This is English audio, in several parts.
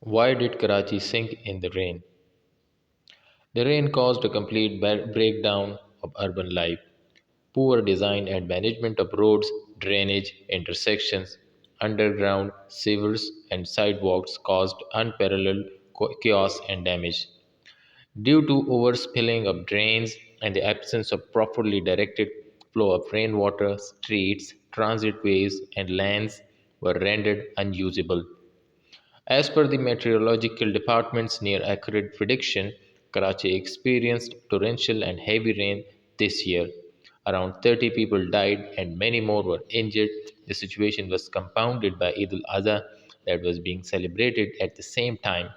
Why did Karachi sink in the rain? The rain caused a complete breakdown of urban life. Poor design and management of roads, drainage, intersections, underground sewers, and sidewalks caused unparalleled chaos and damage. Due to overspilling of drains and the absence of properly directed flow of rainwater, streets, transitways, and lanes were rendered unusable. As per the meteorological department's near accurate prediction, Karachi experienced torrential and heavy rain this year. Around 30 people died and many more were injured. The situation was compounded by Eid al Adha that was being celebrated at the same time.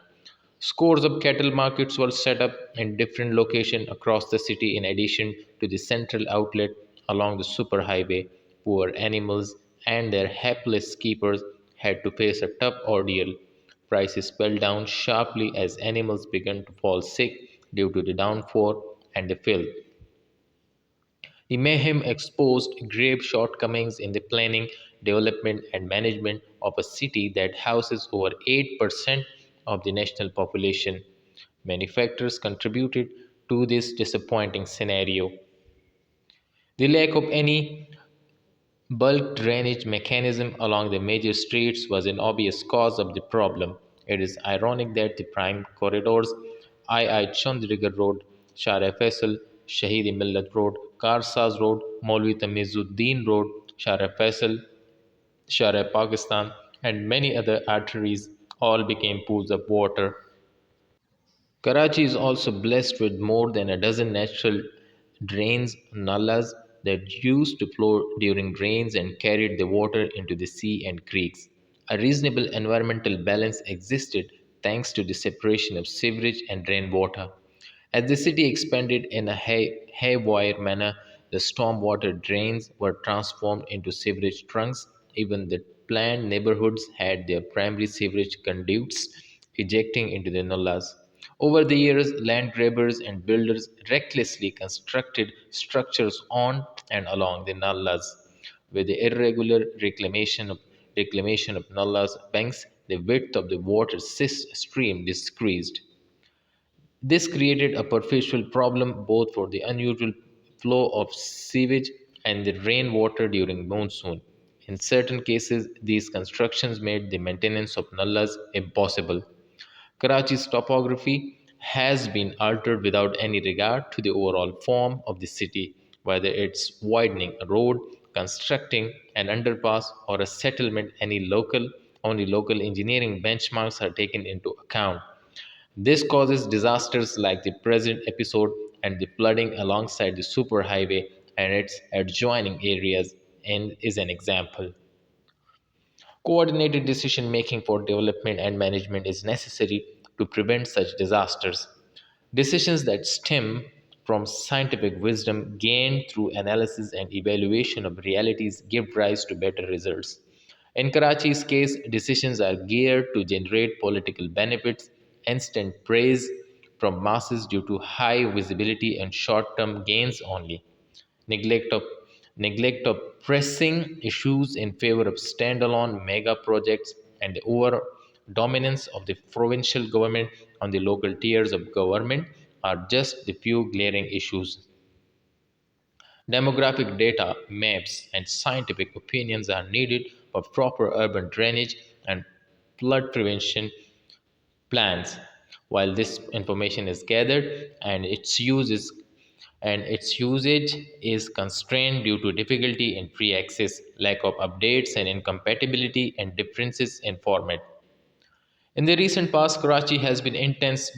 Scores of cattle markets were set up in different locations across the city in addition to the central outlet along the superhighway. Poor animals and their hapless keepers had to face a tough ordeal. Prices fell down sharply as animals began to fall sick due to the downpour and the filth. The mayhem exposed grave shortcomings in the planning, development, and management of a city that houses over 8% of the national population. Many factors contributed to this disappointing scenario. The lack of any bulk drainage mechanism along the major streets was an obvious cause of the problem. It is ironic that the prime corridors II Chandrigar Road, Shara Faisal, Shahid Millat Road, Karsaz Road, Maulvi Tamizuddin Road, Shara Faisal, Shara Pakistan, and many other arteries all became pools of water. Karachi is also blessed with more than a dozen natural drains, nullas, that used to flow during rains and carried the water into the sea and creeks. A reasonable environmental balance existed thanks to the separation of sewage and rainwater. As the city expanded in a haywire manner, the stormwater drains were transformed into sewerage trunks. Even the planned neighborhoods had their primary sewerage conduits ejecting into the nullas. Over the years, land grabbers and builders recklessly constructed structures on and along the nullas. With the irregular reclamation of nullas banks, the width of the water stream decreased. This created a perpetual problem both for the unusual flow of sewage and the rainwater during monsoon. In certain cases, these constructions made the maintenance of nullas impossible. Karachi's topography has been altered without any regard to the overall form of the city, whether it's widening a road, constructing an underpass, or a settlement. Only local engineering benchmarks are taken into account. This causes disasters like the present episode and the flooding alongside the superhighway and its adjoining areas and is an example. Coordinated decision making for development and management is necessary to prevent such disasters. Decisions that stem from scientific wisdom gained through analysis and evaluation of realities give rise to better results. In Karachi's case, decisions are geared to generate political benefits, instant praise from masses due to high visibility and short term gains only. Neglect of neglect of pressing issues in favor of standalone mega projects and the over dominance of the provincial government on the local tiers of government are just the few glaring issues. Demographic data, maps, and scientific opinions are needed for proper urban drainage and flood prevention plans. While this information is gathered and its usage is constrained due to difficulty in free access, lack of updates, and incompatibility and differences in format. In the recent past, Karachi has been intense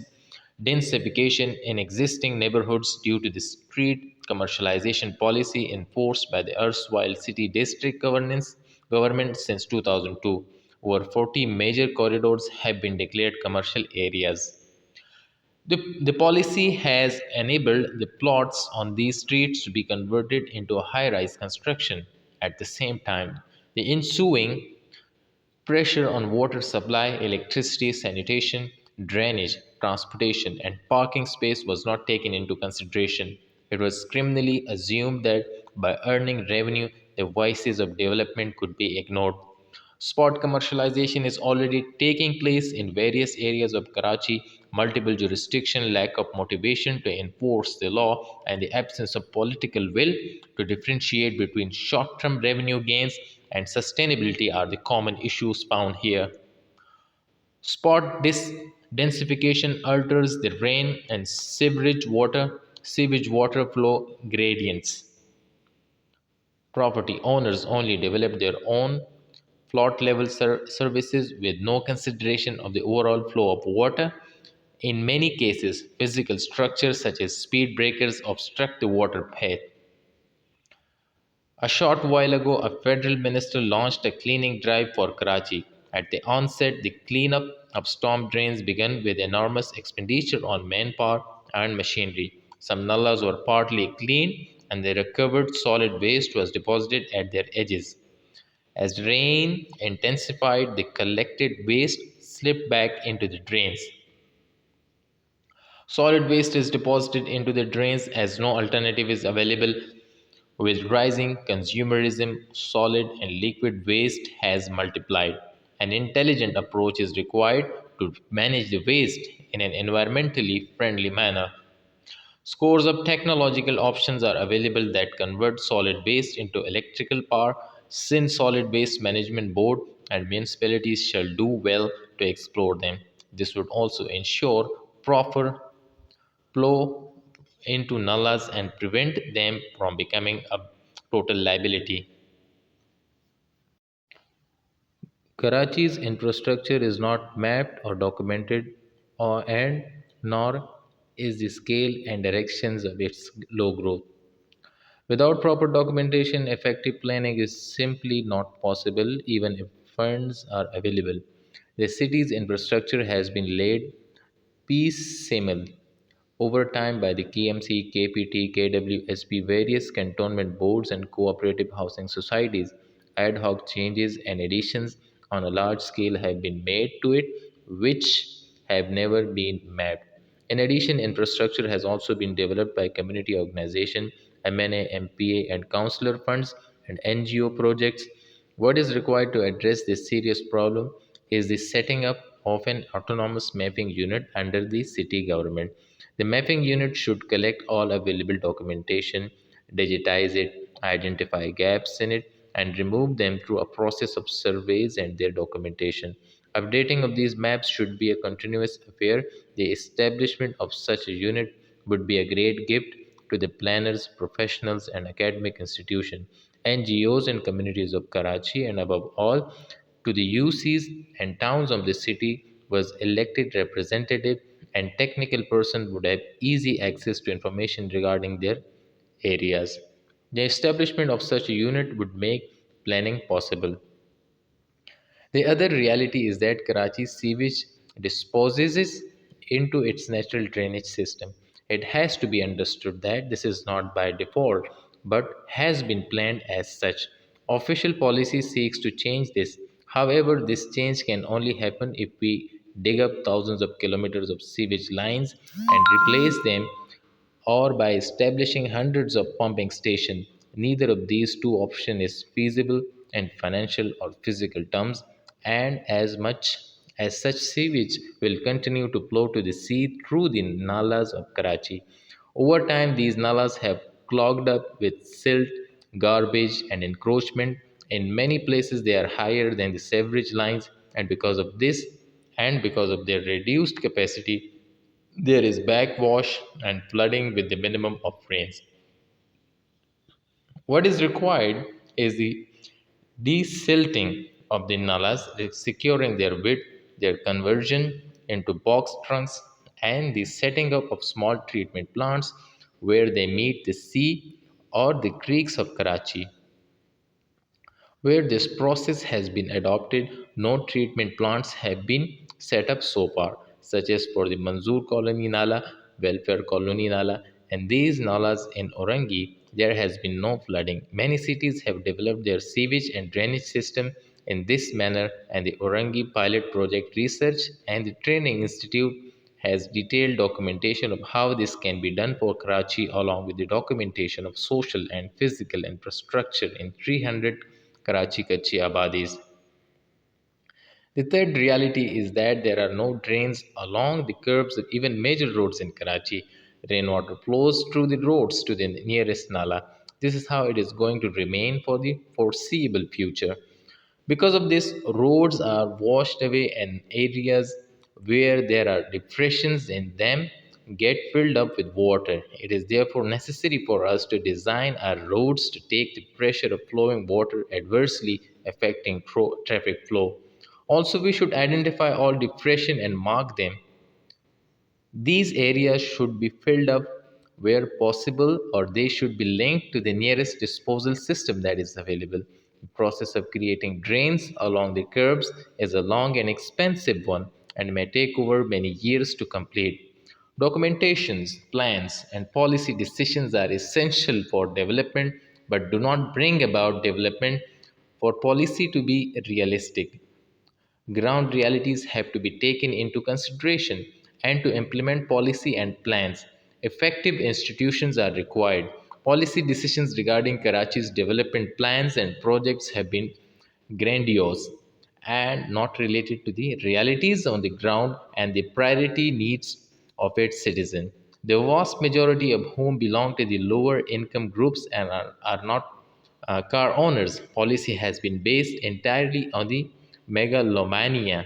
densification in existing neighborhoods due to the street commercialization policy enforced by the erstwhile city district government since 2002. Over 40 major corridors have been declared commercial areas. The policy has enabled the plots on these streets to be converted into a high rise construction. At the same time, the ensuing pressure on water supply, electricity, sanitation, drainage, transportation, and parking space was not taken into consideration. It was criminally assumed that by earning revenue, the vices of development could be ignored. Spot commercialization is already taking place in various areas of Karachi. Multiple jurisdiction, lack of motivation to enforce the law, and the absence of political will to differentiate between short term revenue gains and sustainability are the common issues found here. Spot densification alters the rain and sewage water flow gradients. Property owners only develop their own plot level services with no consideration of the overall flow of water. In many cases, physical structures such as speed breakers obstruct the water path. A short while ago, a federal minister launched a cleaning drive for Karachi. At the onset, the cleanup of storm drains began with enormous expenditure on manpower and machinery. Some nallas were partly cleaned, and the recovered solid waste was deposited at their edges. As rain intensified, the collected waste slipped back into the drains. Solid waste is deposited into the drains as no alternative is available. With rising consumerism, solid and liquid waste has multiplied. An intelligent approach is required to manage the waste in an environmentally friendly manner. Scores of technological options are available that convert solid waste into electrical power. Since Solid Waste Management Board and municipalities shall do well to explore them. This would also ensure proper flow into nullas and prevent them from becoming a total liability. Karachi's infrastructure is not mapped or documented, and nor is the scale and directions of its low growth. Without proper documentation, effective planning is simply not possible, even if funds are available. The city's infrastructure has been laid piecemeal over time by the KMC, KPT, KWSP, various cantonment boards, and cooperative housing societies. Ad hoc changes and additions on a large scale have been made to it, which have never been mapped. In addition, infrastructure has also been developed by community organizations, MNA, MPA, and councillor funds and NGO projects. What is required to address this serious problem is the setting up of an autonomous mapping unit under the city government. The mapping unit should collect all available documentation, digitize it, identify gaps in it, and remove them through a process of surveys and their documentation. Updating of these maps should be a continuous affair. The establishment of such a unit would be a great gift to the planners, professionals, and academic institutions, NGOs, and communities of Karachi, and above all, to the UCs and towns of the city was elected representative and technical person would have easy access to information regarding their areas. The establishment of such a unit would make planning possible. The other reality is that Karachi's sewage disposes into its natural drainage system. It has to be understood that this is not by default, but has been planned as such. Official policy seeks to change this. However, this change can only happen if we dig up thousands of kilometers of sewage lines and replace them or by establishing hundreds of pumping stations. Neither of these two options is feasible in financial or physical terms, and as much as such sewage will continue to flow to the sea through the nalas of Karachi. Over time, these nalas have clogged up with silt, garbage, and encroachment. In many places, they are higher than the sewerage lines, and because of their reduced capacity, there is backwash and flooding with the minimum of rains. What is required is the desilting of the nalas, securing their width, their conversion into box trunks, and the setting up of small treatment plants where they meet the sea or the creeks of Karachi. Where this process has been adopted, no treatment plants have been set up so far, such as for the Manzoor Colony Nala, Welfare Colony Nala, and these nalas in Orangi. There has been no flooding. Many cities have developed their sewage and drainage system in this manner, and the Orangi Pilot Project Research and the Training Institute has detailed documentation of how this can be done for Karachi, along with the documentation of social and physical infrastructure in 300 Karachi Kachi Abadis. The third reality is that there are no drains along the curbs of even major roads in Karachi. Rainwater flows through the roads to the nearest nala. This is how it is going to remain for the foreseeable future. Because of this, roads are washed away and areas where there are depressions in them get filled up with water. It is therefore necessary for us to design our roads to take the pressure of flowing water adversely affecting traffic flow. Also, we should identify all depression and mark them. These areas should be filled up where possible, or they should be linked to the nearest disposal system that is available. The process of creating drains along the curbs is a long and expensive one and may take over many years to complete. Documentations, plans, and policy decisions are essential for development but do not bring about development. For policy to be realistic, ground realities have to be taken into consideration, and to implement policy and plans, effective institutions are required. Policy decisions regarding Karachi's development plans and projects have been grandiose and not related to the realities on the ground and the priority needs of its citizens. The vast majority of whom belong to the lower income groups and are not car owners. Policy has been based entirely on the megalomania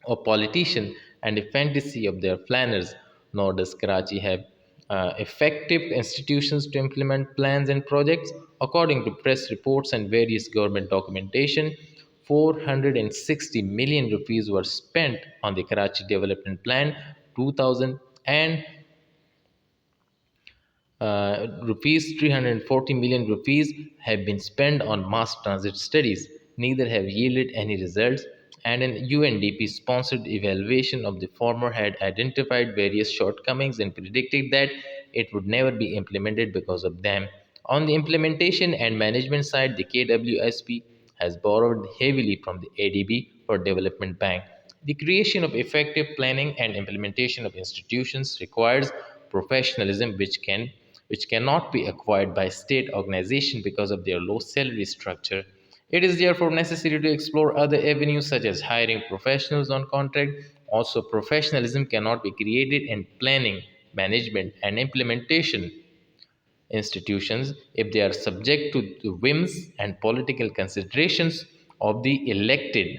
of politicians and the fantasy of their planners, nor does Karachi have effective institutions to implement plans and projects. According to press reports and various government documentation, 460 million rupees were spent on the Karachi Development Plan 2000 and rupees 340 million rupees have been spent on mass transit studies. Neither have yielded any results, and an UNDP sponsored evaluation of the former had identified various shortcomings and predicted that it would never be implemented because of them. On the implementation and management side, the KWSP has borrowed heavily from the ADB for Development Bank. The creation of effective planning and implementation of institutions requires professionalism which cannot be acquired by state organizations because of their low salary structure. It is therefore necessary to explore other avenues such as hiring professionals on contract. Also, professionalism cannot be created in planning, management, and implementation institutions if they are subject to the whims and political considerations of the elected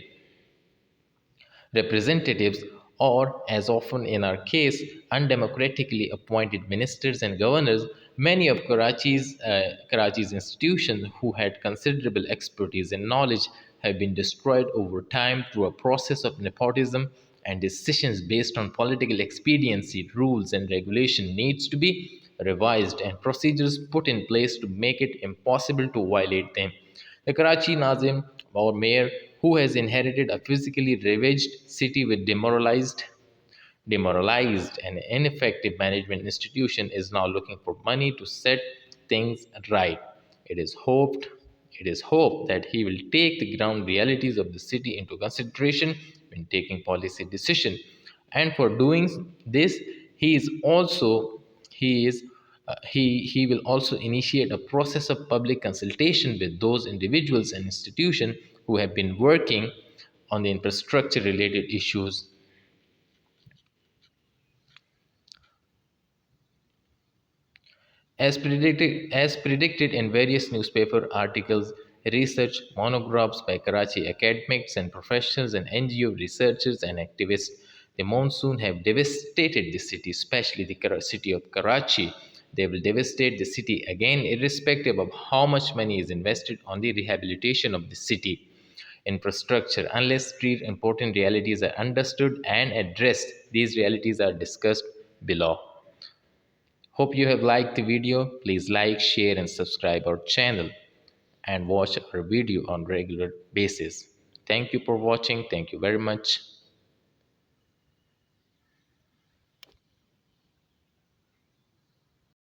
representatives, or, as often in our case, undemocratically appointed ministers and governors. Many of Karachi's institutions who had considerable expertise and knowledge have been destroyed over time through a process of nepotism, and decisions based on political expediency. Rules and regulation needs to be revised and procedures put in place to make it impossible to violate them. The Karachi Nazim, or mayor, who has inherited a physically ravaged city with demoralized and ineffective management institution, is now looking for money to set things right. It is hoped it is hoped that he will take the ground realities of the city into consideration when taking policy decision. And for doing this, he is also he is he will also initiate a process of public consultation with those individuals and institutions who have been working on the infrastructure related issues. As predicted in various newspaper articles, research monographs by Karachi academics and professionals and NGO researchers and activists, the monsoon have devastated the city, especially the city of Karachi. They will devastate the city again, irrespective of how much money is invested on the rehabilitation of the city infrastructure. Unless three important realities are understood and addressed, these realities are discussed below. Hope you have liked the video. Please like, share and subscribe our channel and watch our video on regular basis. Thank you for watching. Thank you very much.